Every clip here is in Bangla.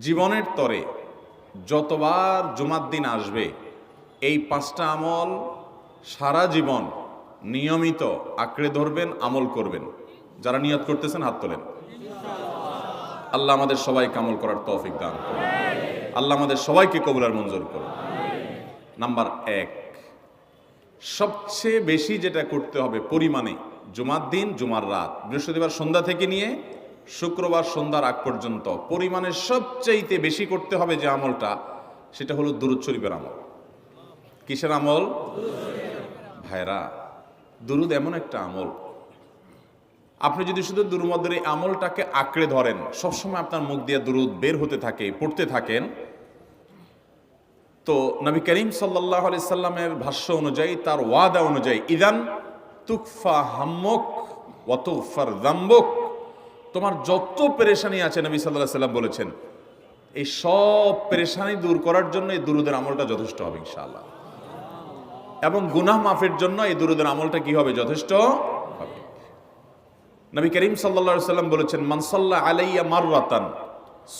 জীবনের তরে যতবার জুমার দিন আসবে এই 5টা আমল সারা জীবন নিয়মিত আঁকড়ে ধরবেন, আমল করবেন। যারা নিয়ত করতেছেন হাত তোলেন। আল্লাহ আমাদের সবাইকে আমল করার তৌফিক দান করুন। আল্লাহ আমাদের সবাইকে কবুল আর মঞ্জুর করুন। নাম্বার 1, সবচেয়ে বেশি যেটা করতে হবে পরিমাণে, জুমার দিন, জুমার রাত, বৃহস্পতিবার সন্ধ্যা থেকে নিয়ে শুক্রবার সন্ধ্যার আগ পর্যন্ত পরিমাণে সবচাইতে বেশি করতে হবে যে আমলটা, সেটা হলো দুরূদ শরীফের আমল। কিসের আমল? ভাইরা, দুরূদ এমন একটা আমল, আপনি যদি শুধু দুরূদের এই আমলটাকে আঁকড়ে ধরেন, সবসময় আপনার মুখ দিয়ে দুরূদ বের হতে থাকে, পড়তে থাকেন, তো নবী করিম সাল্লাল্লাহু আলাইহি সাল্লামের ভাষ্য অনুযায়ী, তার ওয়াদা অনুযায়ী, ইদান তুকফা হাম্মুক ওয়া তুগফার যামবুক, তোমার যত পেরেশানি আছে নবী সাল্লাল্লাহু আলাইহি সাল্লাম বলেছেন, এই সব পেরেশানি দূর করার জন্য এই দুরূদের আমলটা যথেষ্ট হবে ইনশাআল্লাহ। এবং গুনাহ মাফের জন্য এই দুরূদের আমলটা কি হবে? যথেষ্ট হবে। নবী করিম সাল্লাল্লাহু আলাইহি সাল্লাম বলেছেন, মান সাল্লা আলাইয়া মাররাতান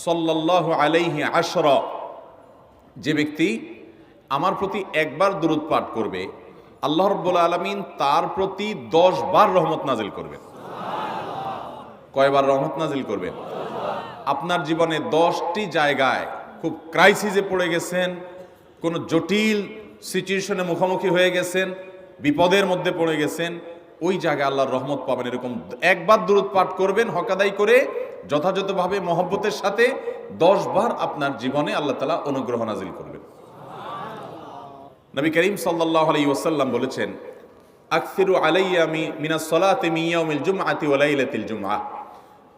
সাল্লাল্লাহু আলাইহি আশরা, যে ব্যক্তি আমার প্রতি একবার দুরূদ পাঠ করবে, আল্লাহ রাব্বুল আলামিন তার প্রতি 10 বার রহমত নাজিল করবেন। কয়বার রহমত নাজিল করবেন? আপনার জীবনে 10টি জায়গায় খুব ক্রাইসিসে পড়ে গেছেন, কোনো জটিল সিচুয়েশনে মুখোমুখি হয়ে গেছেন, বিপদের মধ্যে পড়ে গেছেন, ওই জায়গায় আল্লাহর রহমত পাবেন। এরকম একবার দুরূদ পাঠ করবেন হক আদায় করে, যথাযথভাবে মহব্বতের সাথে 10 বার আপনার জীবনে আল্লাহ তাআলা অনুগ্রহ নাজিল করবেন। নবী করিম সাল্লাল্লাহু আলাইহি ওয়াসাল্লাম বলেছেন, আকসিরু আলাইয়া মিনাস সালাতি মিন ইয়াউমিল জুমআতি ওয়া লাইলাতিল জুমআহ,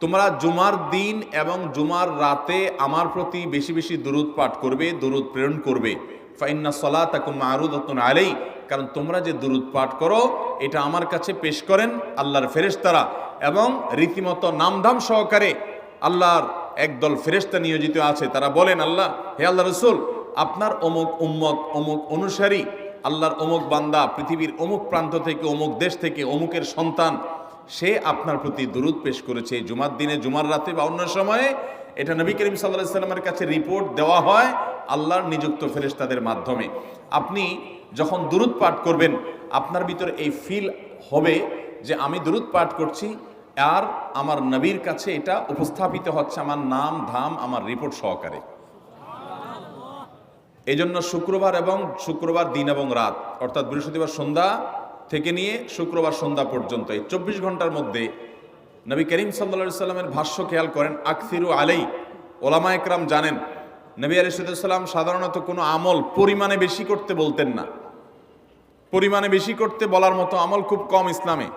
তোমরা জুমার দিন এবং জুমার রাতে আমার প্রতি বেশি বেশি দুরূদ পাঠ করবে, দুরূদ প্রেরণ করবে। ফাইন্না সালাতাকুম মারুদাতুন আলাই, কারণ তোমরা যে দুরূদ পাঠ করো এটা আমার কাছে পেশ করেন আল্লাহর ফেরেশতারা, এবং রীতিমতো নামধাম সহকারে আল্লাহর একদল ফেরেশতা নিয়োজিত আছে। তারা বলেন, আল্লাহ, হে আল্লাহ রাসূল, আপনার অমুক উম্মত, অমুক অনুসারী, আল্লাহর অমুক বান্দা পৃথিবীর অমুক প্রান্ত থেকে, অমুক দেশ থেকে, অমুকের সন্তান, সে আপনার প্রতি দুরূদ পেশ করেছে জুমার দিনে, জুমার রাতে বা অন্য সময়ে। এটা নবী করিম সাল্লাল্লাহু আলাইহি সাল্লামের কাছে রিপোর্ট দেওয়া হয় আল্লাহর নিযুক্ত ফেরেশতাদের মাধ্যমে। আপনি যখন দুরূদ পাঠ করবেন, আপনার ভিতরে এই ফিল হবে যে আমি দুরূদ পাঠ করছি আর আমার নবীর কাছে এটা উপস্থাপিত হচ্ছে আমার নাম ধাম, আমার রিপোর্ট সহকারে। এই জন্য শুক্রবার দিন এবং রাত, অর্থাৎ বৃহস্পতিবার সন্ধ্যা থেকে নিয়ে শুক্রবার সন্ধ্যা পর্যন্ত এই 24 ঘন্টার মধ্যে নবী করিম সাল্লাল্লাহু আলাইহি সাল্লামের ভাষ্য খেয়াল করেন, আকসিরু আলাই, ওলামা একরাম জানেন নবী আলাইহিস সালাম সাধারণত কোনো আমল পরিমাণে বেশি করতে বলতেন না। পরিমাণে বেশি করতে বলার মতো আমল খুব কম ইসলামে।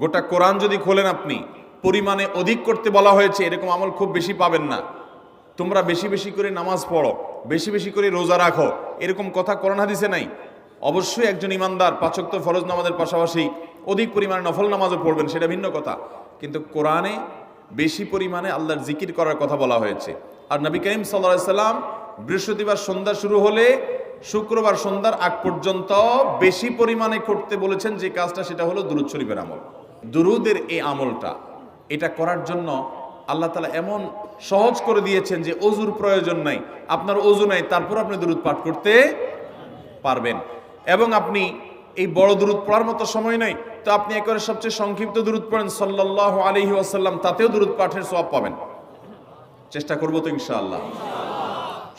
গোটা কোরআন যদি খোলেন আপনি, পরিমাণে অধিক করতে বলা হয়েছে এরকম আমল খুব বেশি পাবেন না। তোমরা বেশি বেশি করে নামাজ পড়ো, বেশি বেশি করে রোজা রাখো, এরকম কথা কোরআন হাদিসে নাই। অবশ্যই একজন ইমানদার 5 ওয়াক্ত ফরজ নামাজের পাশাপাশি অধিক পরিমাণে নফল নামাজও পড়বেন, সেটা ভিন্ন কথা। কিন্তু কোরআনে বেশি পরিমাণে আল্লাহর জিকির করার কথা বলা হয়েছে। আর নবী করিম সাল্লাল্লাহু আলাইহি সাল্লাম বৃহস্পতিবার সন্ধ্যা শুরু হলে শুক্রবার সন্ধ্যার আগ পর্যন্ত বেশি পরিমাণে করতে বলেছেন যে কাজটা, সেটা হলো দুরূদ শরীফের আমল। দুরূদের এই আমলটা, এটা করার জন্য আল্লাহ তাআলা এমন সহজ করে দিয়েছেন যে ওযুর প্রয়োজন নাই। আপনার ওযু নাই, তারপর আপনি দুরূদ পাঠ করতে পারবেন। এবং আপনি এই বড় দুরূদ পড়ার মতো সময় নাই, তো আপনি একেবারে সবচেয়ে সংক্ষিপ্ত দুরূদ পড়েন সাল্লাল্লাহু আলাইহি ওয়াসাল্লাম, তাতেও দুরূদ পাঠের সওয়াব পাবেন। চেষ্টা করব তো ইনশাআল্লাহ।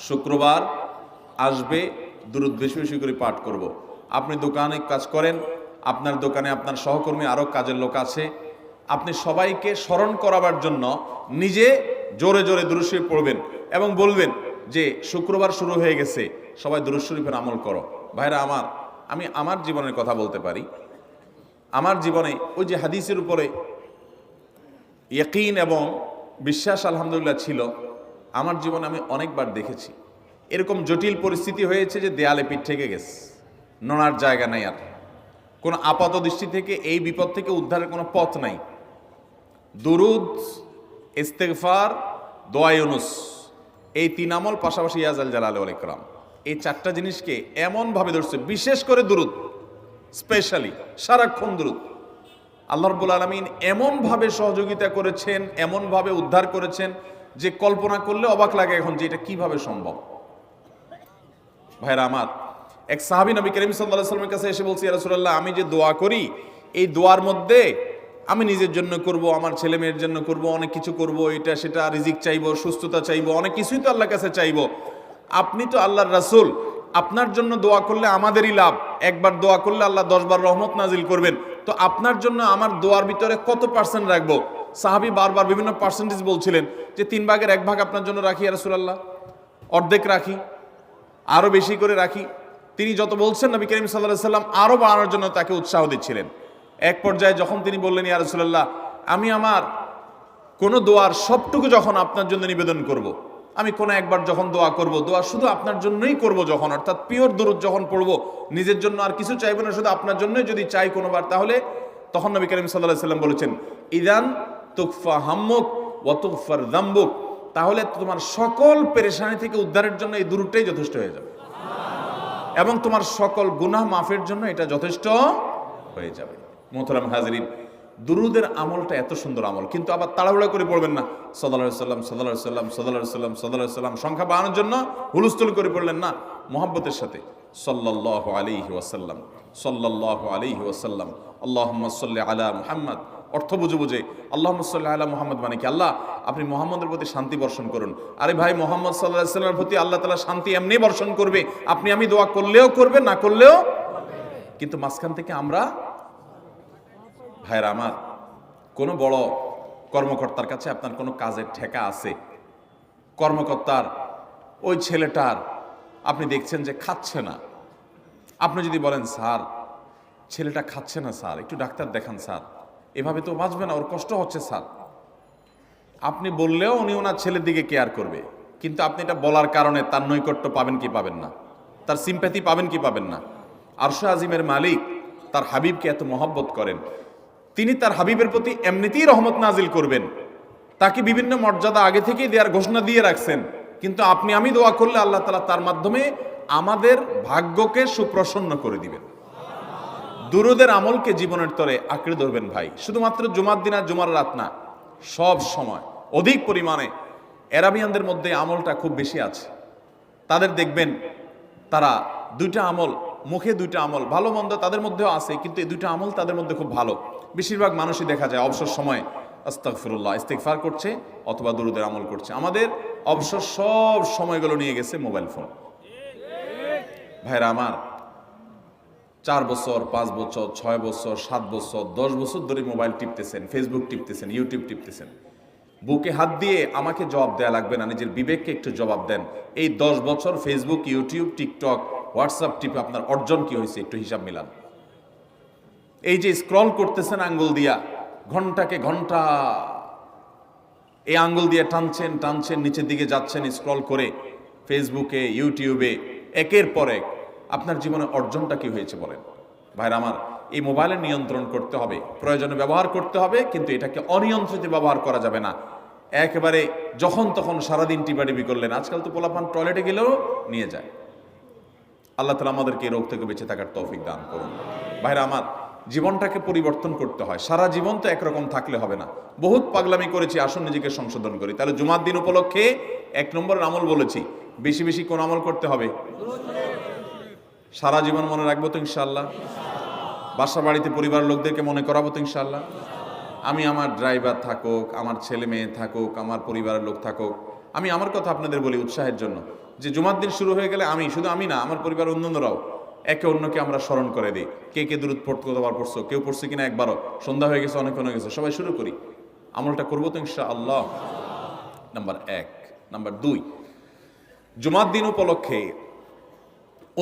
শুক্রবার আসবে, দুরূদ বেশি বেশি করে পাঠ করব। আপনি দোকানে কাজ করেন, আপনার দোকানে আপনার সহকর্মী আরও কাজের লোক আছে, আপনি সবাইকে স্মরণ করাবার জন্য নিজে জোরে জোরে দুরূদ শরীফ পড়বেন এবং বলবেন যে শুক্রবার শুরু হয়ে গেছে, সবাই দুরূদ শরীফের আমল করো। ভাইরা আমার, আমি আমার জীবনের কথা বলতে পারি। আমার জীবনে ওই যে হাদিসের উপরে ইয়াকিন এবং বিশ্বাস আলহামদুলিল্লাহ ছিল, আমার জীবনে আমি অনেকবার দেখেছি এরকম জটিল পরিস্থিতি হয়েছে যে দেয়ালে পিঠ থেকে গেছে, নড়ার জায়গা নাই, আর কোনো আপাত দৃষ্টি থেকে এই বিপদ থেকে উদ্ধারের কোনো পথ নাই। দুরূদ, ইস্তেগফার, দোয়া ইউনুস, এই 3 আমল, পাশাপাশি ইয়া জাল জালালি ওয়াল ইকরাম, এই 4টা জিনিসকে এমনভাবে ধরছে, বিশেষ করে দুরূদ, স্পেশালি সারাক্ষণ দুরূদ। আল্লাহ রাব্বুল আলামিন এমনভাবে সহযোগিতা করেছেন, এমনভাবে উদ্ধার করেছেন, যে কল্পনা করলে অবাক লাগে এখন যে এটা কিভাবে সম্ভব। ভাইরা আমার, এক সাহাবী নবী করিম সাল্লাল্লাহু আলাইহি ওয়াসাল্লামের কাছে এসে বলছে, ইয়া রাসূলুল্লাহ, আমি যে দোয়া করি এই দোয়ার মধ্যে আমি নিজের জন্য করব, আমার ছেলে মেয়ের জন্য করব, অনেক কিছু করব, এটা সেটা, রিজিক চাইবো, সুস্থতা চাইবো, অনেক কিছুই তো আল্লাহর কাছে চাইবো। আপনি তো আল্লাহর রাসূল, আপনার জন্য দোয়া করলে আমাদেরই লাভ, একবার দোয়া করলে আল্লাহ 10 বার রহমত নাজিল করবেন, তো আপনার জন্য আমার দোয়ার ভিতরে কত পার্সেন্ট রাখবো? সাহাবী বারবার বিভিন্ন পার্সেন্টেজ বলছিলেন যে 3 ভাগের 1 ভাগ আপনার জন্য রাখি ইয়া রাসূলুল্লাহ, অর্ধেক রাখি, আরো বেশি করে রাখি। তিনি যত বলছেন নবী করিম সাল্লাল্লাহু আলাইহি ওয়াসাল্লাম আরো বাড়ানোর জন্য তাকে উৎসাহ দিচ্ছিলেন। এক পর্যায়ে যখন তিনি বললেন, ইয়া রাসূলুল্লাহ, আমি আমার কোন দোয়ার সবটুকু যখন আপনার জন্য নিবেদন করব, আমি কোন একবার যখন দোয়া করব, দোয়া শুধু আপনার জন্যই করব যখন, অর্থাৎ পিওর দুরূদ যখন পড়ব, নিজের জন্য আর কিছু চাইবো না, শুধু আপনার জন্যই যদি চাই কোনোবার, তাহলে তখন নবী করিম সাল্লাল্লাহু আলাইহি ওয়াসাল্লাম বলেছেন, ইদান তুকফা হাম্মুক ওয়া তুগফার যামবুক, তাহলে তোমার সকল পেরেশানি থেকে উদ্ধারের জন্য এই দুরূদটাই যথেষ্ট হয়ে যাবে, এবং তোমার সকল গুনাহ মাফের জন্য এটা যথেষ্ট হয়ে যাবে। মোহতারাম হাজরিন, দুরুদের আমলটা এত সুন্দর আমল, কিন্তু আবার তাড়াহুড়া করে পড়বেন না, সাল্লাল্লাহু আলাইহি সাল্লাম সাল্লাল্লাহু আলাইহি সাল্লাম সাল্লাল্লাহু আলাইহি সাল্লাম সাল্লাল্লাহু আলাইহি সাল্লাম সংখ্যা বাড়ানোর জন্য হুলস্থুল করে পড়লেন না, মুহাব্বতের সাথে সাল্লাল্লাহু আলাইহি ওয়াসাল্লাম সাল্লাল্লাহু আলাইহি ওয়াসাল্লাম আল্লাহুম্মা সাল্লি আলা মুহাম্মদ, অর্থ বুঝে বুঝে আল্লাহুম্মা সাল্লি আলা মুহাম্মদ মানে কি, আল্লাহ আপনি মুহাম্মদের প্রতি শান্তি বর্ষণ করুন। আরে ভাই, মুহাম্মদ সাল্লাল্লাহু আলাইহি সাল্লামের প্রতি আল্লাহ তাআলা শান্তি এমনি বর্ষণ করবে, আপনি আমি দোয়া করলেও করবে, না করলেও। কিন্তু মাঝখান থেকে আমরা, ভাইরা আমার, কোনো বড় কর্মকর্তার কাছে আপনার কোনো কাজের ঠেকা আছে, কর্মকর্তার ওই ছেলেটার আপনি দেখছেন যে খাচ্ছে না, আপনি যদি বলেন, স্যার ছেলেটা খাচ্ছে না স্যার, একটু ডাক্তার দেখান স্যার, এভাবে তো বাঁচবে না, ওর কষ্ট হচ্ছে স্যার, আপনি বললেও উনি ওনার ছেলের দিকে কেয়ার করবে, কিন্তু আপনি এটা বলার কারণে তার নৈকট্য পাবেন কি পাবেন না, তার সিম্প্যাথি পাবেন কি পাবেন না। আরশে আজিমের মালিক তার হাবিবকে এত মহব্বত করেন, তিনি তার হাবিবের প্রতি এমনিতেই রহমত নাজিল করবেন, তাকে বিভিন্ন মর্যাদা আগে থেকেই দেওয়ার ঘোষণা দিয়ে রাখছেন, কিন্তু আপনি আমি দোয়া করলে আল্লাহ তাআলা তার মাধ্যমে আমাদের ভাগ্যকে সুপ্রসন্ন করে দিবেন। দুরুদের আমলকে জীবনের তরে আঁকড়ে ধরবেন ভাই, শুধুমাত্র জুমার দিন আর জুমার রাত না, সব সময় অধিক পরিমাণে। এরাবিয়ানদের মধ্যে আমলটা খুব বেশি আছে, তাদের দেখবেন তারা দুইটা আমল, মুখে দুইটা আমল, ভালো মন্দ তাদের মধ্যেও আছে, কিন্তু এই দুইটা আমল তাদের মধ্যে খুব ভালো। বেশিরভাগ মানুষই দেখা যায় অবসর সময় আস্তাগফিরুল্লাহ, ইস্তিগফার করছে অথবা দুরুদের আমল করছে। আমাদের অবসর সব সময়গুলো নিয়ে গেছে মোবাইল ফোন। ভাইরা আমার, 4 বছর 5 বছর 6 বছর 7 বছর 10 বছর ধরে মোবাইল টিপতেছেন, ফেসবুক টিপতেছেন, ইউটিউব টিপতেছেন। বুকে হাত দিয়ে আমাকে জবাব দেয়া লাগবে না, নিজের বিবেককে একটু জবাব দেন। এই 10 বছর ফেসবুক, ইউটিউব, টিকটক, হোয়াটসঅ্যাপ টিপে আপনার অর্জন কি হয়েছে একটু হিসাব মিলান। এই যে স্ক্রল করতেছেন আঙ্গুল দিয়া, ঘন্টাকে ঘন্টা এই আঙ্গুল দিয়ে টানছেন টানছেন, নিচের দিকে যাচ্ছেন স্ক্রল করে ফেসবুকে, ইউটিউবে, একের পর এক, আপনার জীবনে অর্জনটা কি হয়েছে বলেন। ভাইরা আমার, এই মোবাইলের নিয়ন্ত্রণ করতে হবে, প্রয়োজনে ব্যবহার করতে হবে, কিন্তু এটাকে অনিয়ন্ত্রিত ব্যবহার করা যাবে না। একেবারে যখন তখন সারাদিন টিপাটিপি করলেন, আজকাল তো পোলাপান টয়লেটে গেলেও নিয়ে যায়। আল্লাহ তাআলা আমাদেরকে এই রোগ থেকে বেঁচে থাকার তৌফিক দান করুন। ভাইরা আমার, জীবনটাকে পরিবর্তন করতে হয়, সারা জীবন তো একরকম থাকলে হবে না। বহুত পাগলামি করেছি, আসুন নিজেকে সংশোধন করি। তাহলে জুমার দিন উপলক্ষে 1 নম্বরের আমল বলেছি, বেশি বেশি কোন আমল করতে হবে? সারা জীবন মনে রাখবো তো ইনশাআল্লাহ? বাসা বাড়িতে পরিবার লোকদেরকে মনে করাবো তো ইনশাআল্লাহ? আমি আমার ড্রাইভার থাকুক, আমার ছেলে মেয়ে থাকুক, আমার পরিবারের লোক থাকুক, আমি আমার কথা আপনাদের বলি উৎসাহের জন্য, যে জুমার দিন শুরু হয়ে গেলে আমি, শুধু আমি না, আমার পরিবার অন্যান্যরাও একে অন্যকে আমরা স্মরণ করে দিই। কে কে দুরূদ পড়তে কতবার পড়ছো, কেউ পড়ছে কিনা একবারও, সন্ধ্যা হয়ে গেছে, অনেক হয়ে গেছে, সবাই শুরু করি, আমলটা করবো তো ইনশাআল্লাহ। নাম্বার 1। নাম্বার 2, জুমার দিন উপলক্ষে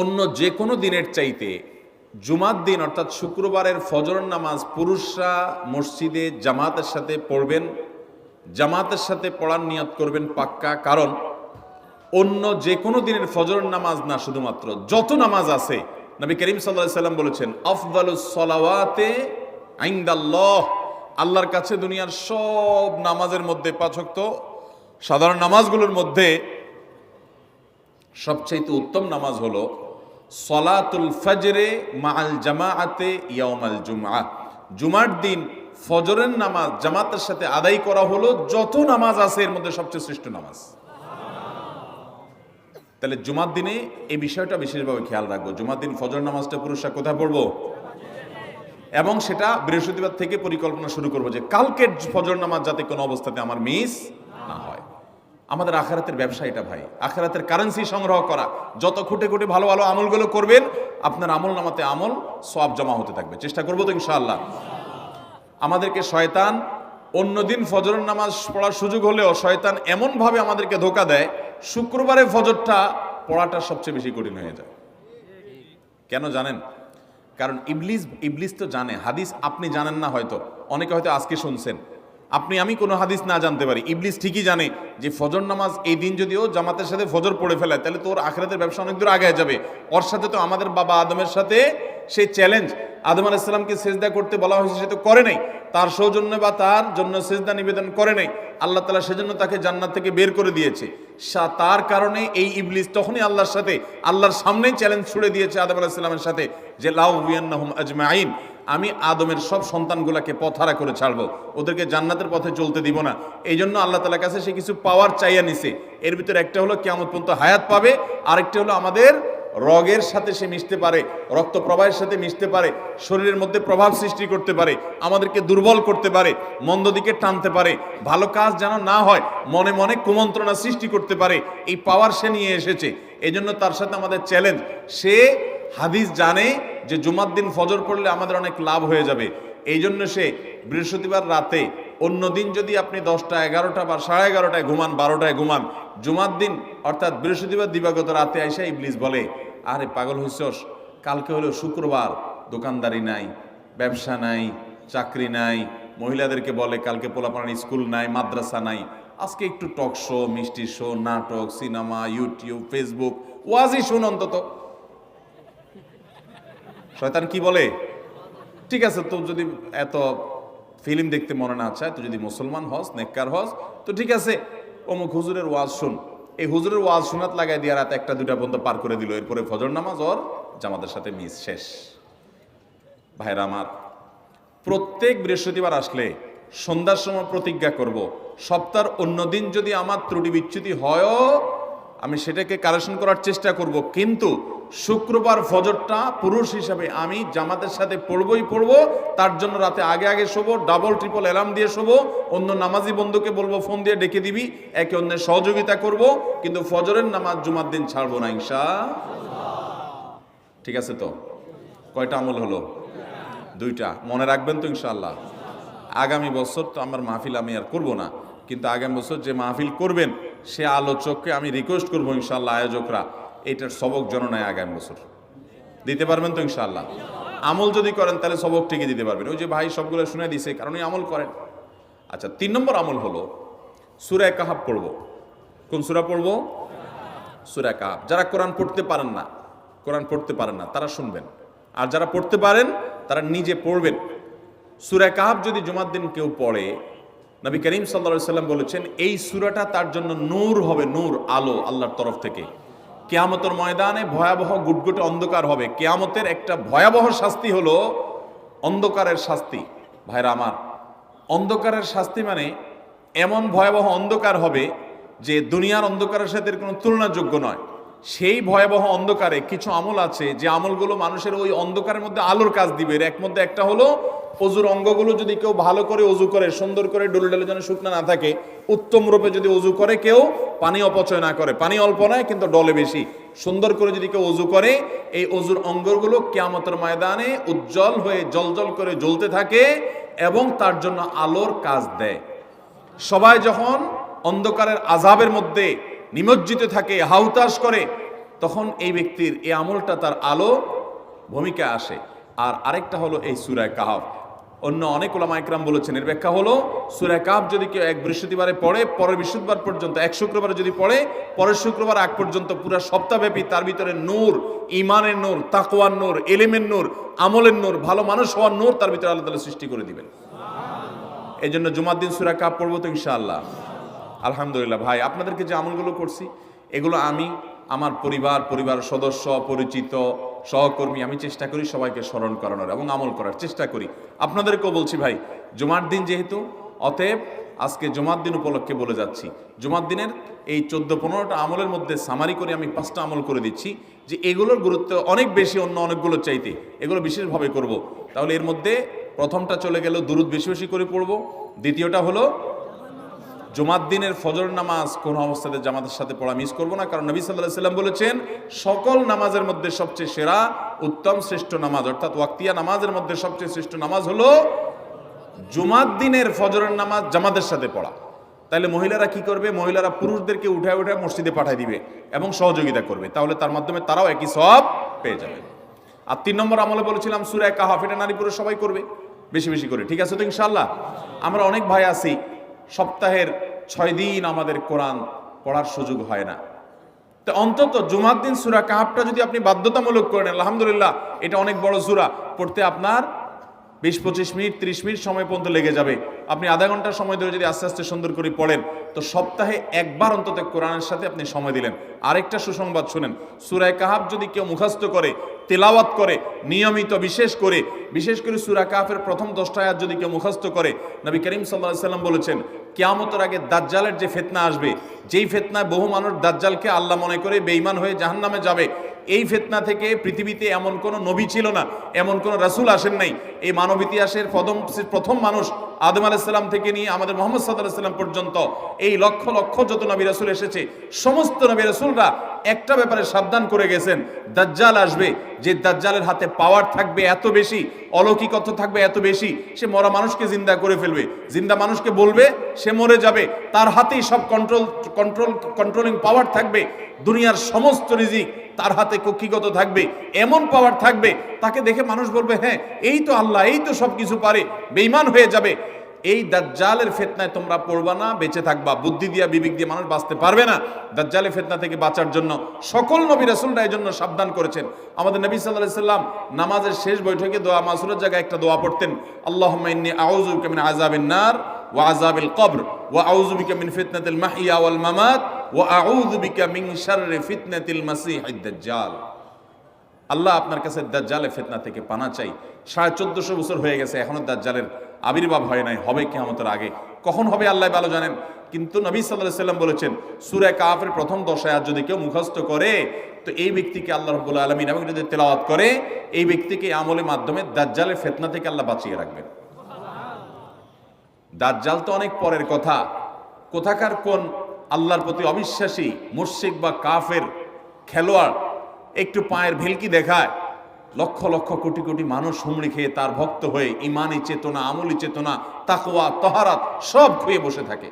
অন্য যে কোনো দিনের চাইতে জুমার দিন অর্থাৎ শুক্রবারের ফজর নামাজ পুরুষরা মসজিদে জামাতের সাথে পড়বেন, জামাতের সাথে পড়ার নিয়ত করবেন পাক্কা। কারণ অন্য যে কোনো দিনের ফজর নামাজ না, শুধুমাত্র যত নামাজ আছে, নবী করিম সাল্লাল্লাহু আলাইহি সাল্লাম বলেছেন, আফদালুস সালাওয়াতে ইনদাল্লাহ, আল্লাহর কাছে দুনিয়ার সব নামাজের মধ্যে, 5 ওয়াক্ত সাধারণ নামাজগুলোর মধ্যে সবচেয়ে উত্তম নামাজ হলো সলাতুল ফজরে মাআল জামাআতে ইয়াউমাল জুমআহ, জুমার দিন ফজরের নামাজ জামাতের সাথে আদায় করা হলো যত নামাজ আছে এর মধ্যে সবচেয়ে শ্রেষ্ঠ নামাজ। তাহলে জুমার দিনে এই বিষয়টা বিশেষভাবে খেয়াল রাখবো। জুমার দিন ফজর নামাজটা পুরুষরা কোথায় পড়বো, এবং সেটা বৃহস্পতিবার থেকে পরিকল্পনা শুরু করবো যে কালকের ফজর নামাজ যাতে কোনো অবস্থাতে আমার মিস না হয়। আমাদের আখিরাতের ব্যবসা এটা ভাই, আখিরাতের কারেন্সি সংগ্রহ করা। যত খুঁটে খুঁটে ভালো ভালো আমলগুলো করবেন আপনার আমল নামাতে আমল সওয়াব জমা হতে থাকবে। চেষ্টা করবো তো ইনশাআল্লাহ। আমাদেরকে শয়তান অন্যদিন ফজরের নামাজ পড়ার সুযোগ হলেও শয়তান এমনভাবে আমাদেরকে ধোঁকা দেয়, শুক্রবারে ফজরটা পড়াটা সবচেয়ে বেশি কঠিন হয়ে যায়। কেন জানেন? কারণ ইবলিস তো জানে হাদিস আপনি জানেন না, হয়তো অনেকে হয়তো আজকে শুনছেন, আমি কোনো হাদিস না জানতে পারি, ইবলিস ঠিকই জানে যে ফজর নামাজ এই দিন যদিও জামাতের সাথে ফজর পড়ে ফেলে তাহলে তোর আখিরাতের ব্যবসা অনেক দূর আগে যাবে। ওর সাথে তো আমাদের বাবা আদমের সাথে সেই চ্যালেঞ্জ, আদম আলাইহিস সালামকে সিজদা করতে বলা হয়েছে, সে তো করে নাই, তার সৌজন্য বা তার জন্য সিজদা নিবেদন করে নাই। আল্লাহ তাআলা সেজন্য তাকে জান্নাত থেকে বের করে দিয়েছে। তার কারণে এই ইবলিস তখনই আল্লাহর সাথে আল্লাহর সামনেই চ্যালেঞ্জ ছুড়ে দিয়েছে আদম আলাইহিস সালামের সাথে যে লাউবিয়ান্নাহুম আজমাইন, আমি আদমের সব সন্তানগুলোকে পথহারা করে ছাড়বো, ওদেরকে জান্নাতের পথে চলতে দিব না। এই জন্য আল্লাহ তাআলার কাছে সে কিছু পাওয়ার চাইয়া নিছে। এর ভিতরে একটা হলো কিয়ামত পর্যন্ত হায়াত পাবে, আরেকটা হলো আমাদের রগের সাথে সে মিশতে পারে, রক্ত প্রবাহের সাথে মিশতে পারে, শরীরের মধ্যে প্রভাব সৃষ্টি করতে পারে, আমাদেরকে দুর্বল করতে পারে, মন্দ দিকে টানতে পারে, ভালো কাজ যেন না হয় মনে মনে কুমন্ত্রণা সৃষ্টি করতে পারে। এই পাওয়ার সে নিয়ে এসেছে। এই জন্য তার সাথে আমাদের চ্যালেঞ্জ। সে হাদিস জানে যে জুমার দিন ফজর পড়লে আমাদের অনেক লাভ হয়ে যাবে। এই জন্য সে বৃহস্পতিবার রাতে, অন্য দিন যদি আপনি 10টা 11টা বা 11:30টায় ঘুমান, 12টায় ঘুমান, জুমার দিন অর্থাৎ বৃহস্পতিবার দিবাগত রাতে আইসা ইবলিস বলে, আরে পাগল হইছস, কালকে হলো শুক্রবার, দোকানদারি নাই, ব্যবসা নাই, চাকরি নাই, মহিলাদেরকে বলে কালকে পোলাপানের স্কুল নাই, মাদ্রাসা নাই, আজকে একটু টক শো, মিষ্টি শো, নাটক, সিনেমা, ইউটিউব, ফেসবুক, ওয়াজই শুন অন্তত। শয়তান কি বলে, ঠিক আছে তো যদি এত ফিল্ম দেখতে মনে না চায়, তো যদি মুসলমান হস, নেককার হস, তো ঠিক আছে অমুক হুজুরের ওয়াজ শুন। এই হুজুরের ওয়াজ শোনাত লাগাই দিয়ে রাত 1টা 2টা পর্যন্ত পার করে দিল। এরপরে ফজর নামাজ ওর জামাতের সাথে মিস, শেষ। ভাইরা আমার, প্রত্যেক বৃহস্পতিবার আসলে সন্ধ্যার সময় প্রতিজ্ঞা করব, সপ্তাহের অন্য দিন যদি আমার ত্রুটি বিচ্যুতি হয়ও আমি সেটাকে কারেকশন করার চেষ্টা করব, কিন্তু শুক্রবার ফজরটা পুরুষ হিসাবে আমি জামাতের সাথে পড়বই পড়বো। তার জন্য রাতে আগে আগে শোবো, ডাবল ট্রিপল অ্যালার্ম দিয়ে শোবো, অন্য নামাজি বন্ধুকে বলবো ফোন দিয়ে ডেকে দিবি, একে অন্যের সহযোগিতা করব, কিন্তু ফজরের নামাজ জুমার দিন ছাড়বো না ইনশাআল্লাহ। ঠিক আছে তো? কয়টা আমল হলো? 2টা। মনে রাখবেন তো ইনশাআল্লাহ? আগামী বছর তো আমার মাহফিল আমি আর করব না, কিন্তু আগামী বছর যে মাহফিল করবেন সে আলোচককে আমি রিকোয়েস্ট করবো ইনশাআল্লাহ, আয়োজকরা এটার সবক জননায় আগামী বছর দিতে পারবেন তো ইনশাআল্লাহ? আমল যদি করেন তাহলে সবক ঠিকই দিতে পারবেন। ওই যে ভাই সবগুলো শুনে দিছে, কারণ আমল করেন। আচ্ছা, 3 নম্বর আমল হলো সূরা কাহাফ পড়ব। কোন সূরা পড়ব? সূরা কাহাফ। যারা কোরআন পড়তে পারেন না তারা শুনবেন, আর যারা পড়তে পারেন তারা নিজে পড়বেন। সূরা কাহাফ যদি জুমার দিন কেউ পড়ে, নবী করিম সাল্লাল্লাহু আলাইহি সাল্লাম বলেছেন এই সূরাটা তার জন্য নূর হবে, নূর, আলো আল্লাহর তরফ থেকে। কিয়ামতের ময়দানে ভয়াবহ গুটগুটে অন্ধকার হবে। কিয়ামতের একটা ভয়াবহ শাস্তি হলো অন্ধকারের শাস্তি। ভাইরা আমার, অন্ধকারের শাস্তি মানে এমন ভয়াবহ অন্ধকার হবে যে দুনিয়ার অন্ধকারের সাথে কোনো তুলনাযোগ্য নয়। সেই ভয়াবহ অন্ধকারে কিছু আমল আছে যে আমলগুলো মানুষের ওই অন্ধকারের মধ্যে আলোর কাজ দিবে। এর মধ্যে একটা হলো অজুর অঙ্গগুলো যদি কেউ ভালো করে অজু করে, সুন্দর করে ডলে ডলে যেন শুকনা না থাকে, উত্তম রূপে যদি অজু করে, কেউ পানি অপচয় না করে, পানি অল্প নয় কিন্তু ডলে বেশি, সুন্দর করে যদি কেউ অজু করে, এই অজুর অঙ্গগুলো কিয়ামতের ময়দানে উজ্জ্বল হয়ে জলজল করে জ্বলতে থাকে এবং তার জন্য আলোর কাজ দেয়। সবাই যখন অন্ধকারের আযাবের মধ্যে নিমজ্জিত থাকে, হাউতাশ করে, তখন এই ব্যক্তির এই আমলটা তার আলো ভূমিকা আসে। আর আরেকটা হলো এই সূরা কাহাফ। অন্য অনেক উলামা ইকরাম বলেছেন এর ব্যাখ্যা হলো সূরা কাহাফ যদি কেউ এক বৃহস্পতিবারে পড়ে, পরের বৃহস্পতিবার পর্যন্ত, এক শুক্রবারে যদি পড়ে, পরের শুক্রবার আগ পর্যন্ত পুরো সপ্তাহব্যাপী তার ভিতরে নূর, ঈমানের নূর, তাকওয়ার নূর, ইলমের নূর, আমলের নূর, ভালো মানুষ হওয়ার নূর তার ভিতরে আল্লাহ তাআলা সৃষ্টি করে দিবেন। সুবহানাল্লাহ। এই জন্য জুমার দিন সূরা কাহাফ পড়বো তো ইনশাআল্লাহ? আলহামদুলিল্লাহ। ভাই, আপনাদেরকে যে আমলগুলো করছি এগুলো আমি আমার পরিবার সদস্য, পরিচিত, সহকর্মী, আমি চেষ্টা করি সবাইকে স্মরণ করানোর এবং আমল করার চেষ্টা করি। আপনাদেরকেও বলছি ভাই, জুমার দিন যেহেতু, অতএব আজকে জুমার দিন উপলক্ষে বলে যাচ্ছি, জুমার দিনের এই 14-15টা আমলের মধ্যে সামারি করে আমি 5টা আমল করে দিচ্ছি, যে এগুলোর গুরুত্ব অনেক বেশি অন্য অনেকগুলো চাইতে, এগুলো বিশেষভাবে করব। তাহলে এর মধ্যে প্রথমটা চলে গেল দুরুদ বেশি বেশি করে পড়ব, দ্বিতীয়টা হলো জুমার দিনের ফজর নামাজ কোন অবস্থাতে জামাতের সাথে পড়া মিস করব না, কারণ নবী সাল্লাল্লাহু আলাইহি সাল্লাম বলেছেন সকল নামাজের মধ্যে সবচেয়ে সেরা, উত্তম, শ্রেষ্ঠ নামাজ, অর্থাৎ ওয়াক্তিয়া নামাজের মধ্যে সবচেয়ে শ্রেষ্ঠ নামাজ হলো জুমার দিনের ফজরের নামাজ জামাতের সাথে পড়া। তাহলে মহিলারা কি করবে? মহিলারা পুরুষদেরকে উঠায় উঠায় মসজিদে পাঠিয়ে দিবে এবং সহযোগিতা করবে, তাহলে তার মাধ্যমে তারাও একই সওয়াব পেয়ে যাবে। আর 3 নম্বর আমলে বলেছিলাম সূরা কাহফ, এটা নারী পুরুষ সবাই করবে বেশি বেশি করে, ঠিক আছে তো ইনশাআল্লাহ? আমরা অনেক ভাই আছি সপ্তাহের 6 দিন আমাদের কোরআন পড়ার সুযোগ হয় না, তো অন্তত জুমার দিন সূরা কাহফটা যদি আপনি বাধ্যতামূলক করেন, আলহামদুলিল্লাহ, এটা অনেক বড় সূরা, পড়তে আপনার 20-25 মিনিট 30 মিনিট সময় পর্যন্ত লেগে যাবে। আপনি আধা ঘন্টা সময় ধরে যদি আস্তে আস্তে সুন্দর করে পড়েন, তো সপ্তাহে একবার অন্তত কোরআনের সাথে আপনি সময় দিলেন। আরেকটা সুসংবাদ শুনেন, সূরা কাহফ যদি কেউ মুখস্থ করে, তেলাওয়াত করে নিয়মিত, বিশেষ করে সূরা কাহফের প্রথম 10টা আয়াত যদি কেউ মুখস্থ করে, নবী করিম সাল্লাল্লাহু আলাইহি সাল্লাম বলেছেন কিয়ামতের আগে দাজ্জালের যে ফিতনা আসবে, যেই ফিতনায় বহু মানুষ দাজ্জালকে আল্লাহ মনে করে বেঈমান হয়ে জাহান্নামে যাবে, এই ফিতনা থেকে পৃথিবীতে এমন কোন নবী ছিল না, এমন কোন রাসূল আসেন নাই। এই মানব ইতিহাসের প্রথম মানুষ আদম আলাইহিস সালাম থেকে নিয়ে আমাদের মুহাম্মদ সাল্লাল্লাহু আলাইহি সাল্লাম পর্যন্ত এই লক্ষ লক্ষ যত নবী রাসূল এসেছে, সমস্ত নবী রাসূলরা একটা ব্যাপারে সাবধান করে গেছেন, দাজ্জাল আসবে, যে দাজ্জালের হাতে পাওয়ার থাকবে এত বেশি, অলৌকিকত্ব থাকবে এত বেশি, সে মরা মানুষকে জিন্দা করে ফেলবে, জিন্দা মানুষকে বলবে সে মরে যাবে, তার হাতেই সব কন্ট্রোলিং পাওয়ার থাকবে, দুনিয়ার সমস্ত রিজিক তার হাতে কক্ষিগত থাকবে, এমন পাওয়ার থাকবে, তাকে দেখে মানুষ বলবে হ্যাঁ এই তো আল্লাহ, এই তো সবকিছু পারে, বেঈমান হয়ে যাবে। এই দাজ্জালের ফিতনায় তোমরা পড়বা না, বেঁচে থাকবা। বুদ্ধি দিয়া বিবেক দিয়ে মানুষ বাঁচতে পারবে না। দাজ্জালের ফিতনা থেকে বাঁচার জন্য সকল নবী রাসূলরা এই জন্য সাবধান করেছেন। আমাদের নবী সাল্লাল্লাহু আলাইহি সাল্লাম নামাজের শেষ বৈঠকে দোয়া মাসুরের জায়গায় একটা দোয়া পড়তেন, আল্লাহুম্মা ইন্নী আউযু বিকা মিন আযাবিন নার ওয়া আযাবিল কবর ওয়া আউযু বিকা মিন ফিতনাতিল মাহইয়া ওয়াল মামাত ওয়া আউযু বিকা মিন শাররি ফিতনাতিল মাসীহিদ দাজ্জাল। আল্লাহ আপনার কাছে দাজ্জালের ফিতনা থেকে পানা চাই। 1450 বছর হয়ে গেছে, এখনো দাজ্জালের আবির্ভাব হয় নাই, হবে কিয়ামতের আগে। কখন হবে আল্লাহ ভালো জানেন, কিন্তু নবী সাল্লাল্লাহু আলাইহি সাল্লাম বলেছেন সূরা কাহফের প্রথম 10 আয়াত যদি কেউ মুখস্থ করে, তো এই ব্যক্তিকে আল্লাহ রাব্বুল আলামিন এবং যদি তেলাওয়াত করে, এই ব্যক্তিকে আমলের মাধ্যমে দাজ্জালের ফিতনা থেকে আল্লাহ বাঁচিয়ে রাখবেন। দাজ্জাল তো অনেক পরের কথা, কোথাকার কোন আল্লাহর প্রতি অবিশ্বাসী মুশরিক বা কাফের খেলোয়াড় একটু পায়ের ভেলকি দেখায়, লক্ষ লক্ষ কোটি কোটি মানুষ হুমড়ি খেয়ে তার ভক্ত হয়ে ইমানি চেতনা, আমলি চেতনা, তাকওয়া, তাহারাত সব খুঁয়ে বসে থাকে।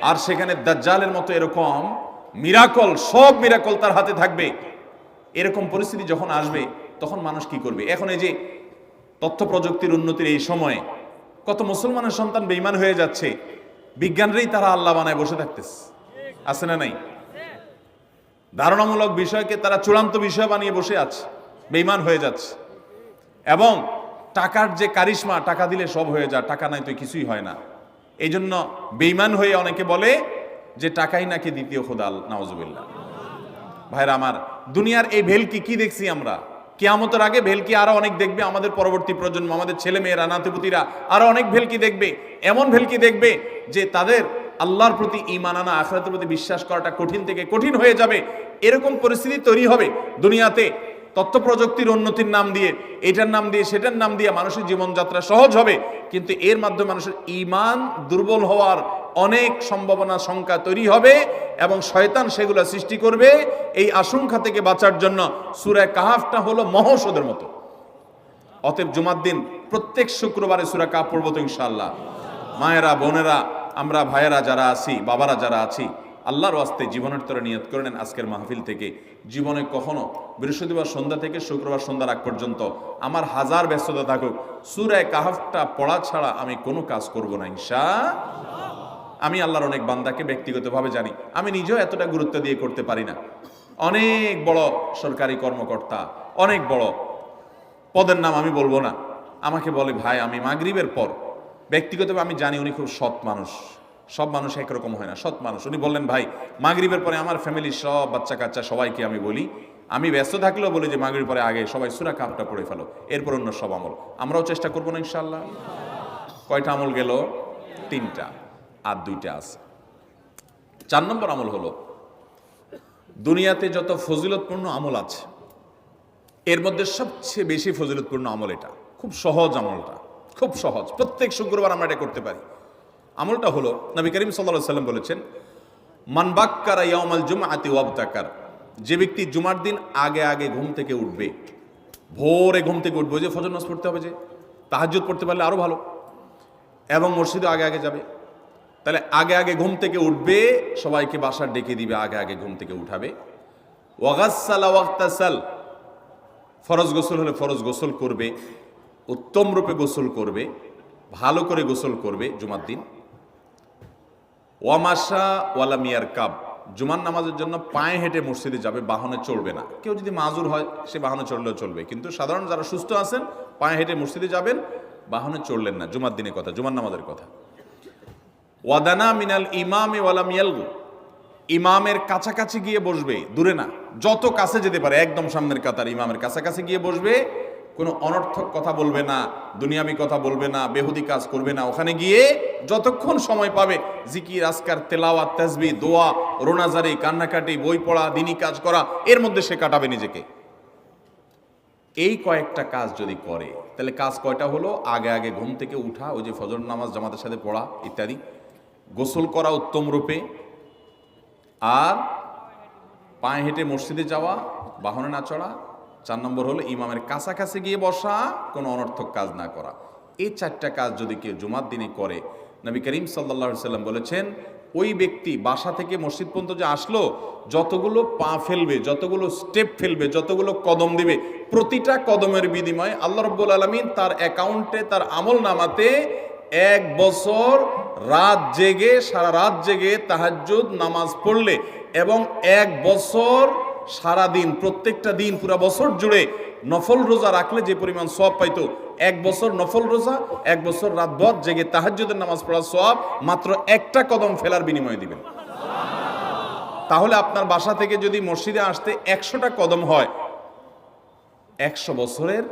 আর সেখানে দাজ্জালের মতো এরকম মিরাকল, সব মিরাকল তার হাতে থাকবে। এরকম পরিস্থিতি যখন আসবে, তখন মানুষ কি করবে? এখন এই যে তথ্য প্রযুক্তির উন্নতির এই সময়ে কত মুসলমানের সন্তান বেঈমান হয়ে যাচ্ছে, বিজ্ঞানরেই তারা আল্লাহ বানায় বসে থাকতেছে, আছে না নাই? ধারণামূলক বিষয়কে তারা চূড়ান্ত বিষয় বানিয়ে বসে আছে, বেঈমান হয়ে যাচ্ছে। এবং টাকার যে কারিশমা, টাকা দিলে সব হয়ে যায়, টাকা নাই তো কিছুই হয় না। এই জন্য বেঈমান হয়ে অনেকে বলে যে টাকাই নাকি দ্বিতীয় খোদা, নাউজুবিল্লাহ। ভাইরা আমার, দুনিয়ার এই ভেলকি কি দেখছি আমরা, কিয়ামতের আগে ভেলকি আরো অনেক দেখবে আমাদের পরবর্তী প্রজন্ম, আমাদের ছেলে মেয়েরা, নাতিপুতিরা আরো অনেক ভেলকি দেখবে। এমন ভেলকি দেখবে যে তাদের আল্লাহর প্রতি ঈমান আনা, আখিরাতের প্রতি বিশ্বাস করাটা কঠিন থেকে কঠিন হয়ে যাবে। এরকম পরিস্থিতি তৈরি হবে দুনিয়াতে। তথ্য প্রযুক্তির উন্নতির নাম দিয়ে, এটার নাম দিয়ে, সেটার নাম দিয়ে মানুষের জীবনযাত্রা সহজ হবে, কিন্তু এর মাধ্যমে মানুষের ঈমান দুর্বল হওয়ার অনেক সম্ভাবনা, সংখ্যা তৈরি হবে এবং শয়তান সেগুলো সৃষ্টি করবে। এই আশঙ্কা থেকে বাঁচার জন্য সূরা কাহফটা হলো মহৌষধের মতো। অতএব জুমার দিন প্রত্যেক শুক্রবারে সূরা কাহফ পড়বো তো ইনশাআল্লাহ। মায়েরা, বোনেরা, আমরা ভাইয়েরা যারা আছি, বাবারা যারা আছি, আল্লাহর ওয়াস্তে জীবনের তরে নিয়ত করে নেন আজকের মাহফিল থেকে, জীবনে কখনো বৃহস্পতিবার সন্ধ্যা থেকে শুক্রবার সন্ধ্যার আগ পর্যন্ত আমার হাজার ব্যস্ততা থাকুক, সূরা কাহফটা পড়া ছাড়া আমি কোনো কাজ করব না ইনশাআল্লাহ। আমি আল্লাহর অনেক বান্দাকে ব্যক্তিগতভাবে জানি, আমি নিজেও এতটা গুরুত্ব দিয়ে করতে পারি না। অনেক বড় সরকারি কর্মকর্তা, অনেক বড় পদের নাম আমি বলবো না, আমাকে বলে ভাই আমি মাগরিবের পর, ব্যক্তিগতভাবে আমি জানি উনি খুব সৎ মানুষ, সব মানুষ একরকম হয় না, সৎ মানুষ। উনি বললেন, ভাই মাগরিবের পরে আমার ফ্যামিলির সব বাচ্চা কাচ্চা সবাইকে আমি বলি, আমি ব্যস্ত থাকলেও বলি যে মাগরিবের পরে আগে সবাই সূরা কাহফটা পড়ে ফেলো, এরপর অন্য সব আমল। আমরাও চেষ্টা করবো না ইনশাআল্লাহ? কয়টা আমল গেল? 3টা, আর 2টা আছে। 4 নম্বর আমল হলো, দুনিয়াতে যত ফজিলতপূর্ণ আমল আছে এর মধ্যে সবচেয়ে বেশি ফজিলতপূর্ণ আমল এটা। খুব সহজ আমলটা, খুব সহজ, প্রত্যেক শুক্রবার আমরা এটা করতে পারি। আমলটা হলো, নবী করিম সাল্লাল্লাহু আলাইহি ওয়াসাল্লাম বলেছেন, মান বাক্কারা ইয়াউমাল জুমআতি ওয়াবতাকার, যে ব্যক্তি জুমার দিন আগে আগে ঘুম থেকে উঠবে, ভোরে ঘুম থেকে উঠবে, যে ফজর নামাজ পড়তে হবে, যে তাহাজ্জুদ পড়তে পারলে আরো ভালো, এবং মসজিদে আগে আগে যাবে, তাহলে আগে আগে ঘুম থেকে উঠবে, সবাইকে বাসার ডেকে দিবে, আগে আগে ঘুম থেকে উঠাবে। ওয়াগাসসালা ওয়াগতাসাল, ফরজ গোসল হলে ফরজ গোসল করবে, উত্তম রূপে গোসল করবে, ভালো করে গোসল করবে জুমার দিন। ওয়ামাশা ওয়ালাম ইয়ারকাব, জুমার নামাজের জন্য পায়ে হেঁটে মসজিদে যাবে, বাহনে চলবে না। কেউ যদি মাজুর হয় সে বাহনে চললেও চলবে, কিন্তু সাধারণ যারা সুস্থ আছেন পায়ে হেঁটে মসজিদে যাবেন, বাহনে চললেন না। জুমার দিনের কথা, জুমার নামাজের কথা। ওয়াদানা মিনাল ইমামে ওয়ালাম ইয়ালগু, ইমামের কাছাকাছি গিয়ে বসবে, দূরে না, যত কাছে যেতে পারে, একদম সামনের কাতার ইমামের কাছাকাছি গিয়ে বসবে, কোনো অনর্থক কথা বলবে না, দুনিয়াবি কথা বলবে না, বেহুদি কাজ করবে না। ওখানে গিয়ে যতক্ষণ সময় পাবে জিকির, আজকার, তেলাওয়াত, তাসবিহ, দোয়া, রোনাজারি, কান্নাকাটি, বই পড়া, দিনী কাজ করা, এর মধ্যে সে কাটাবে নিজেকে। এই কয়েকটা কাজ যদি করে, তাহলে কাজ কয়টা হলো? আগে আগে ঘুম থেকে উঠা, ওই যে ফজর নামাজ জামাতের সাথে পড়া ইত্যাদি, গোসল করা উত্তম রূপে, আর পায়ে হেঁটে মসজিদে যাওয়া, বাহনে না চড়া। 4 নম্বর হলো ইমামের কাছাকাছি গিয়ে বসা, কোনো অনর্থক কাজ না করা। এই 4টা কাজ যদি কেউ জুমার দিনে করে, নবী করিম সাল্লাল্লাহু আলাইহি সাল্লাম বলেছেন, ওই ব্যক্তি বাসা থেকে মসজিদ পর্যন্ত যে আসলো, যতগুলো পা ফেলবে, যতগুলো স্টেপ ফেলবে, যতগুলো কদম দিবে, প্রতিটা কদমের বিনিময়ে আল্লাহ রাব্বুল আলামিন তার অ্যাকাউন্টে, তার আমল নামাতে 1 বছর রাত জেগে, সারা রাত জেগে তাহাজ্জুদ নামাজ পড়লে, এবং 1 বছর সারা দিন, প্রত্যেকটা দিন পুরা বছর জুড়ে নফল রোজা রাখলে যে পরিমাণ সওয়াব পাইতো, 1 বছর নফল রোজা, 1 বছর রাতভর জেগে তাহাজ্জুদের নামাজ পড়ার সওয়াব মাত্র একটা কদম ফেলার বিনিময়ে দিবেন। তাহলে আপনার বাসা থেকে যদি মসজিদে আসতে 100টা কদম হয়, 100 বছরের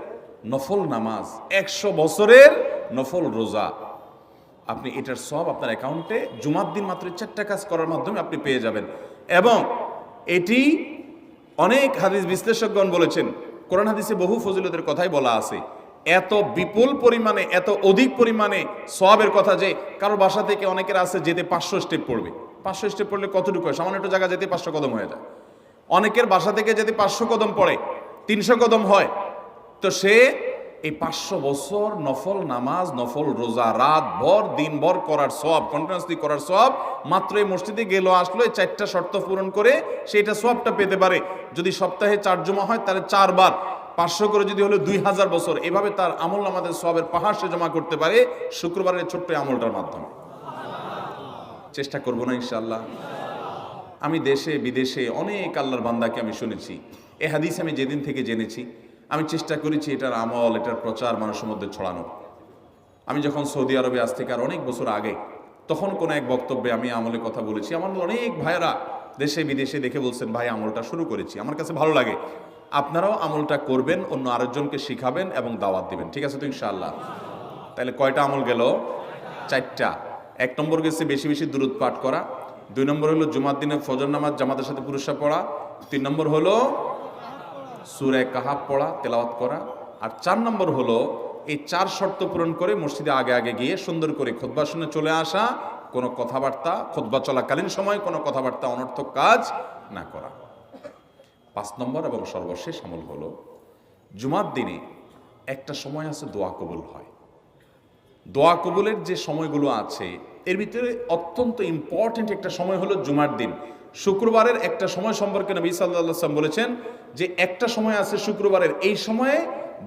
নফল নামাজ, 100 বছরের নফল রোজা, আপনি এটার সওয়াব আপনার অ্যাকাউন্টে জুমার দিন মাত্র 4টা কাজ করার মাধ্যমে আপনি পেয়ে যাবেন। এবং এটি অনেক হাদিস বিশ্লেষকগণ বলেছেন, কোরআন হাদিসে বহু ফজিলতের কথাই বলা আছে, এত বিপুল পরিমাণে, এত অধিক পরিমাণে সওয়াবের কথা যে কারো বাসা থেকে অনেকের আছে যেতে 500 স্টেপ পড়বে। 500 স্টেপ পড়লে কতটুকু হয়? সামান্য একটু জায়গা যেতে 500 কদম হয়ে যায়। অনেকের বাসা থেকে যেতে 500 কদম পড়ে, 300 কদম হয়। তো সে এই 500 বছর নফল নামাজ, নফল রোজা, রাত ভর দিন ভর করার সওয়াব, কন্টিনিউয়াসলি করার সওয়াব মাত্র এই মসজিদে গেল, আসলো, এই 4টা শর্ত পূরণ করে সেটা সওয়াবটা পেতে পারে। যদি সপ্তাহে 4 জমা হয় তাহলে 4 বার 500 করে যদি হলো 2000 বছর, এভাবে তার আমল আমাদের সওয়াবের পাহাড় সে জমা করতে পারে শুক্রবারের ছোট্ট আমলটার মাধ্যমে। চেষ্টা করব না ইনশাআল্লাহ? আমি দেশে বিদেশে অনেক আল্লাহর বান্দাকে আমি শুনেছি, এই হাদিস আমি যেদিন থেকে জেনেছি, আমি চেষ্টা করেছি এটার আমল, এটার প্রচার মানুষের মধ্যে ছড়ানো। আমি যখন সৌদি আরবে, আজ থেকে আর অনেক বছর আগে, তখন কোনো এক বক্তব্যে আমি আমলের কথা বলেছি। আমার অনেক ভাইয়েরা দেশে বিদেশে দেখে বলছেন, ভাই আমলটা শুরু করেছি, আমার কাছে ভালো লাগে, আপনারাও আমলটা করবেন, অন্য আরেকজনকে শিখাবেন এবং দাওয়াত দিবেন। ঠিক আছে তো ইনশাআল্লাহ? তাহলে কয়টা আমল গেল? 4টা। 1 নম্বর গেছে বেশি বেশি দুরূদ পাঠ করা, 2 নম্বর হলো জুমার দিনে ফজর নামাজ জামাতের সাথে পুরুষরা পড়া, 3 নম্বর হলো সূরা কাহাফ পড়া, তেলাওয়াত করা, আর 4 নম্বর হলো এই 4 শর্ত পূরণ করে মসজিদে আগে আগে গিয়ে সুন্দর করে খুতবা শুনে চলে আসা, কোনো কথাবার্তা, খুতবা চলাকালীন সময় কোনো কথাবার্তা, অনর্থক কাজ না করা। 5 নম্বর এবং সর্বশেষ আমল হলো, জুমার দিনে একটা সময় আছে দোয়া কবুল হয়। দোয়া কবুলের যে সময়গুলো আছে এর ভিতরে অত্যন্ত ইম্পর্টেন্ট একটা সময় হলো জুমার দিন। শুক্রবারের একটা সময় সম্পর্কে নবী সাল্লাল্লাহু আলাইহি ওয়াসাল্লাম বলেছেন যে একটা সময় আছে শুক্রবারের, এই সময়ে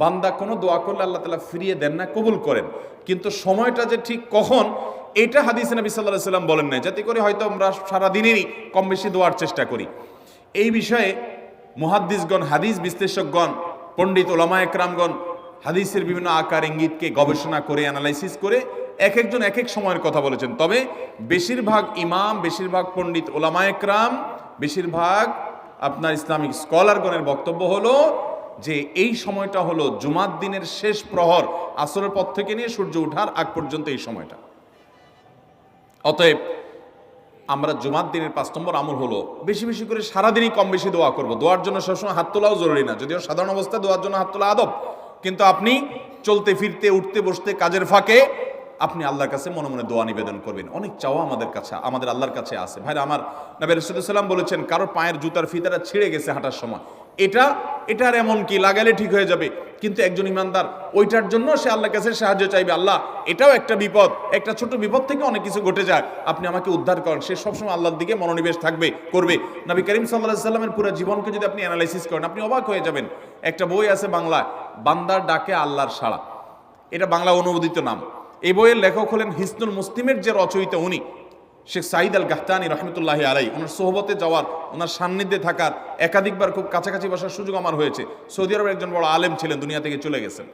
বান্দা কোনো দোয়া করলে আল্লাহ তাআলা ফিরিয়ে দেন না, কবুল করেন। কিন্তু সময়টা যে ঠিক কখন, এটা হাদিসে নবী সাল্লাল্লাহু আলাইহি ওয়াসাল্লাম বলেন নাই, যাতে করে হয়তো আমরা সারাদিনেরই কম বেশি দোয়ার চেষ্টা করি। এই বিষয়ে মুহাদ্দিসগণ, হাদিস বিশ্লেষকগণ, পণ্ডিত ওলামা একরামগণ হাদিসের বিভিন্ন আকার ইঙ্গিতকে গবেষণা করে, অ্যানালাইসিস করে এক একজন এক এক সময়ের কথা বলেছেন। তবে বেশিরভাগ ইমাম, বেশিরভাগ পণ্ডিত ওলামায়ে কেরাম, বেশিরভাগ আপনার ইসলামিক স্কলারগণের বক্তব্য হলো যে এই সময়টা হলো জুমার দিনের শেষ প্রহর, আসরের পর থেকে নিয়ে সূর্য ওঠার আগ পর্যন্ত এই সময়টা। অতএব আমরা জুমার দিনের 5 নম্বর আমল হলো বেশি বেশি করে সারাদিনই কম বেশি দোয়া করব। দোয়ার জন্য সবসময় হাত তোলাও জরুরি না, যদিও সাধারণ অবস্থায় দোয়ার জন্য হাত তোলা আদব, কিন্তু আপনি চলতে ফিরতে, উঠতে বসতে, কাজের ফাঁকে আপনি আল্লাহর কাছে মনে মনে দোয়া নিবেদন করবেন। অনেক চাওয়া আমাদের কাছে, আমাদের আল্লাহর কাছে আছে। ভাইরা আমার, নবী রাসূলুল্লাহ সাল্লাল্লাহু আলাইহি ওয়াসাল্লাম বলেছেন কারো পায়ের জুতার ফিতাটা ছিঁড়ে গেছে হাঁটার সময়, এটার এমন কি লাগালে ঠিক হয়ে যাবে, কিন্তু একজন ইমানদার ওইটার জন্য সে আল্লাহর কাছে সাহায্য চাইবে, আল্লাহ এটাও একটা বিপদ, একটা ছোট বিপদ থেকে অনেক কিছু ঘটে যায়, আপনি আমাকে উদ্ধার করেন। সে সবসময় আল্লাহর দিকে মনোনিবেশ করবে। নবী করিম সাল্লাল্লাহু আলাইহি ওয়াসাল্লামের পুরো জীবনকে যদি আপনি অ্যানালাইসিস করেন, আপনি অবাক হয়ে যাবেন। একটা বই আছে বাংলায়, বান্দার ডাকে আল্লাহর সাড়া, এটা বাংলা অনুবাদিত নাম। এই বইয়ের লেখক হলেন হিসনুল মুসলিমের যে রচয়িতা উনি শেখ সাঈদ আল গাহতানি রহমতুল্লাহি আলাইহি। ওনার সোহবতে যাওয়ার, ওনার সান্নিধ্যে থাকার, একাধিকবার খুব কাছাকাছি বসার সুযোগ আমার হয়েছে। সৌদি আরবের একজন বড় আলেম ছিলেন, দুনিয়া থেকে চলে গেছেন।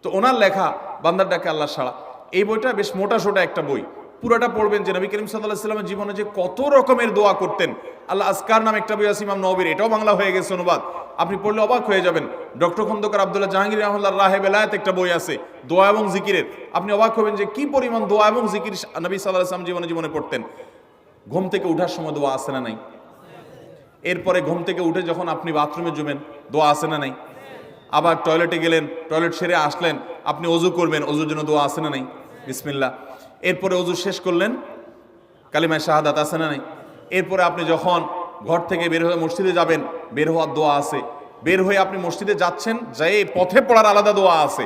তো ওনার লেখা বান্দার ডাকে আল্লাহর সাড়া, এই বইটা বেশ মোটা সোটা একটা বই। পুরোটা পড়বেন যে নবী করিম সাল্লাল্লাহু আলাইহি ওয়াসাল্লামের জীবনে যে কত রকমের দোয়া করতেন। আল্লাহ আজকার নামে একটা বই আছে ইমাম নববীর, এটাও বাংলা হয়ে গেছে অনুবাদ, আপনি পড়লে অবাক হয়ে যাবেন। ডক্টর খন্দকার আব্দুল্লাহ জাহাঙ্গীর রাহমাতুল্লাহ রাহে বেলায়েত একটা বই আছে দোয়া এবং জিকিরের, আপনি অবাক হবেন যে কি পরিমাণ দোয়া এবং জিকির নবী সাল্লাল্লাহু আলাইহি ওয়াসাল্লাম জীবনে পড়তেন। ঘুম থেকে উঠার সময় দোয়া আছে না নাই? এরপরে ঘুম থেকে উঠে যখন আপনি বাথরুমে যাবেন দোয়া আছে না নাই? আবার টয়লেটে গেলেন, টয়লেট সেরে আসলেন, আপনি ওযু করবেন, ওযুর জন্য দোয়া আছে না নাই? বিসমিল্লাহ। এরপরে ওযু শেষ করলেন, কালিমায়ে শাহাদাত আছে না নাই? এরপরে আপনি যখন ঘর থেকে বের হয়ে মসজিদে যাবেন, বের হওয়ার দোয়া আছে। বের হয়ে আপনি মসজিদে যাচ্ছেন, যাই পথে পড়ার আলাদা দোয়া আছে।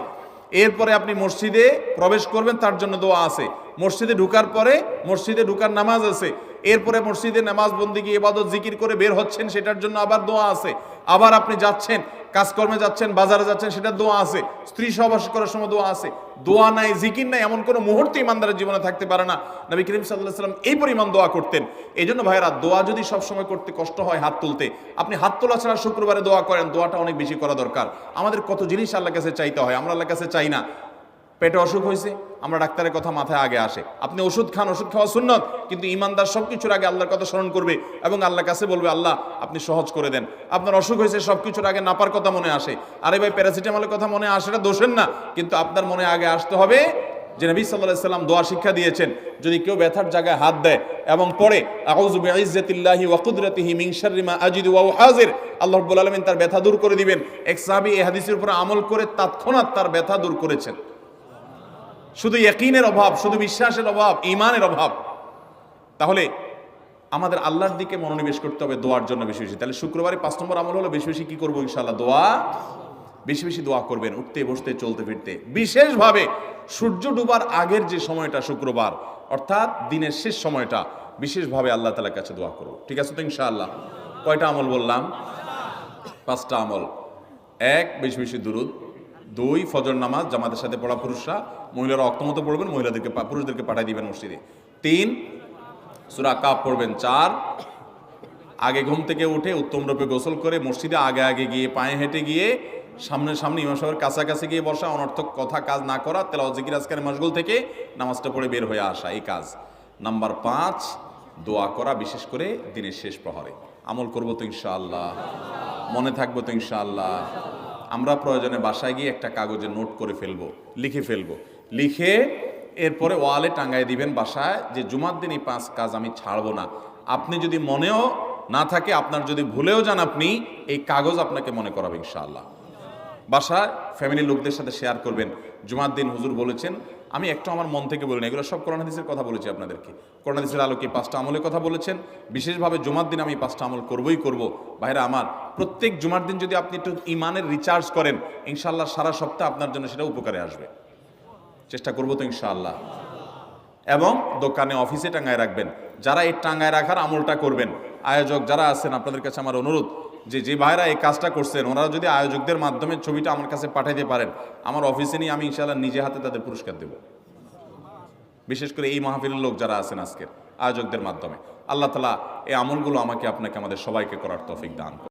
এরপরে আপনি মসজিদে প্রবেশ করবেন, তার জন্য দোয়া আছে। মসজিদে ঢুকার পরে মসজিদে ঢুকার নামাজ আছে। এরপরে মসজিদে নামাজ বন্দিগি ইবাদত জিকির করে বের হচ্ছেন, সেটার জন্য আবার দোয়া আছে। আবার আপনি যাচ্ছেন, কাজকর্মে যাচ্ছেন, বাজারে যাচ্ছেন, সেটার দোয়া আছে। স্ত্রী সহবাস করার সময় দোয়া আছে। দোয়া নাই, জিকির নাই, এমন কোনো মুহূর্ত ইমানদারের জীবনে থাকতে পারে না। নবী করিম সাল্লাল্লাহু আলাইহি ওয়াসাল্লাম এই পরিমাণ দোয়া করতেন। এই জন্য ভাইরা, দোয়া যদি সবসময় করতে কষ্ট হয় হাত তুলতে, আপনি হাত তোলা ছাড়া শুক্রবারে দোয়া করেন, দোয়াটা অনেক বেশি করা দরকার। আমাদের কত জিনিস আল্লাহর কাছে চাইতে হয়, আমরা আল্লাহর কাছে চাই না। পেটে অসুখ হয়েছে, আমরা ডাক্তারের কথা মাথায় আগে আসে, আপনি ওষুধ খান, ওষুধ খাওয়া সুন্নত, কিন্তু ইমানদার সবকিছুর আগে আল্লাহর কথা স্মরণ করবে এবং আল্লাহর কাছে বলবে আল্লাহ আপনি সহজ করে দেন। আপনার অসুখ হয়েছে, সবকিছুর আগে নাপার কথা মনে আসে, আরে ভাই প্যারাসিটামলের কথা মনে আসে, এটা দোষের না, কিন্তু আপনার মনে আগে আসতে হবে যে নবী সাল্লাল্লাহু আলাইহি ওয়াসাল্লাম দোয়া শিক্ষা দিয়েছেন, যদি কেউ ব্যথার জায়গায় হাত দেয় এবং পড়ে আউযু বিইজ্জাতিল্লাহি ওয়া কুদরাতিহি মিন শাররি মা আজিদু ওয়া হাজির, আল্লাহ রাব্বুল আলামিন তার ব্যথা দূর করে দিবেন। এক সাহাবী এই হাদিসের উপর আমল করে তৎক্ষণাৎ তার ব্যথা দূর করেছেন। শুধু ইয়াকিনের অভাব, শুধু বিশ্বাসের অভাব, ঈমানের অভাব। তাহলে আমাদের আল্লাহর দিকে মনোনিবেশ করতে হবে দোয়ার জন্য বেশি বেশি। তাহলে শুক্রবারে 5 নম্বর আমল হলো বেশি বেশি কি করবো ইনশাআল্লাহ? দোয়া, বেশি বেশি দোয়া করবেন, উঠতে বসতে চলতে ফিরতে। বিশেষভাবে সূর্য ডুবার আগের যে সময়টা শুক্রবার, অর্থাৎ দিনের শেষ সময়টা, বিশেষভাবে আল্লাহ তাআলার কাছে দোয়া করব। ঠিক আছে তো ইনশাআল্লাহ? কয়টা আমল বললাম? 5টা আমল। 1, বেশি বেশি দুরুদ। 2, ফজর নামাজ জামাতের সাথে পড়া পুরুষরা, মহিলারা অক্তমতো পড়বেন, পুরুষদেরকে পাঠিয়ে দিবেন মসজিদে। 3, সূরা কাফ পড়বেন। 4, আগে ঘুম থেকে উঠে উত্তম রূপে গোসল করে মসজিদে আগে আগে গিয়ে পায়ে হেঁটে গিয়ে সামনে ইমাম সাহেবের কাছাকাছি গিয়ে বসা, অনর্থক কথা কাজ না করা, তেলাওয়াত জিকির আজকারের মশগুল থেকে নামাজটা পড়ে বের হয়ে আসা, এই কাজ। নাম্বার 5, দোয়া করা, বিশেষ করে দিনের শেষ প্রহরে। আমল করবো তো ইনশাআল্লাহ? মনে থাকবো তো ইনশাআল্লাহ? আমরা প্রয়োজনে বাসায় গিয়ে একটা কাগজে নোট করে ফেলবো, লিখে ফেলবো, লিখে এরপরে ওয়ালে টাঙ্গায় দিবেন বাসায় যে জুমার দিন এই 5 কাজ আমি ছাড়বো না। আপনি যদি মনেও না থাকে, আপনার যদি ভুলেও যান, আপনি এই কাগজ আপনাকে মনে করাবে ইনশাআল্লাহ। বাসায় ফ্যামিলির লোকদের সাথে শেয়ার করবেন, জুমার দিন হুজুর বলেছেন, আমি একটু আমার মন থেকে বলিনি, এগুলো সব কোরআন হাদিসের কথা বলেছি আপনাদেরকে। কোরআন হাদিসের আলোকে 5টা আমলের কথা বলেছেন, বিশেষভাবে জুমার দিন আমি 5টা আমল করবই করব। ভাইরা আমার, প্রত্যেক জুমার দিন যদি আপনি একটু ইমানের রিচার্জ করেন, ইনশাআল্লাহ সারা সপ্তাহ আপনার জন্য সেটা উপকারে আসবে। চেষ্টা করবো তো ইনশাআল্লাহ? এবং দোকানে অফিসে টাঙ্গায় রাখবেন। যারা এই টাঙ্গায় রাখার আমলটা করবেন, আয়োজক যারা আছেন, আপনাদের কাছে আমার অনুরোধ যে ভাইরা এই কাজটা করছেন, ওনারা যদি আয়োজকদের মাধ্যমে ছবিটা আমার কাছে পাঠাইতে পারেন, আমার অফিসে নিয়ে আমি ইনশাআল্লাহ নিজে হাতে তাদের পুরস্কার দেব। বিশেষ করে এই মাহফিলের লোক যারা আছেন আজকের, আয়োজকদের মাধ্যমে। আল্লাহ তাআলা এই আমলগুলো আমাকে আপনাকে আমাদের সবাইকে করার তৌফিক দান করুন।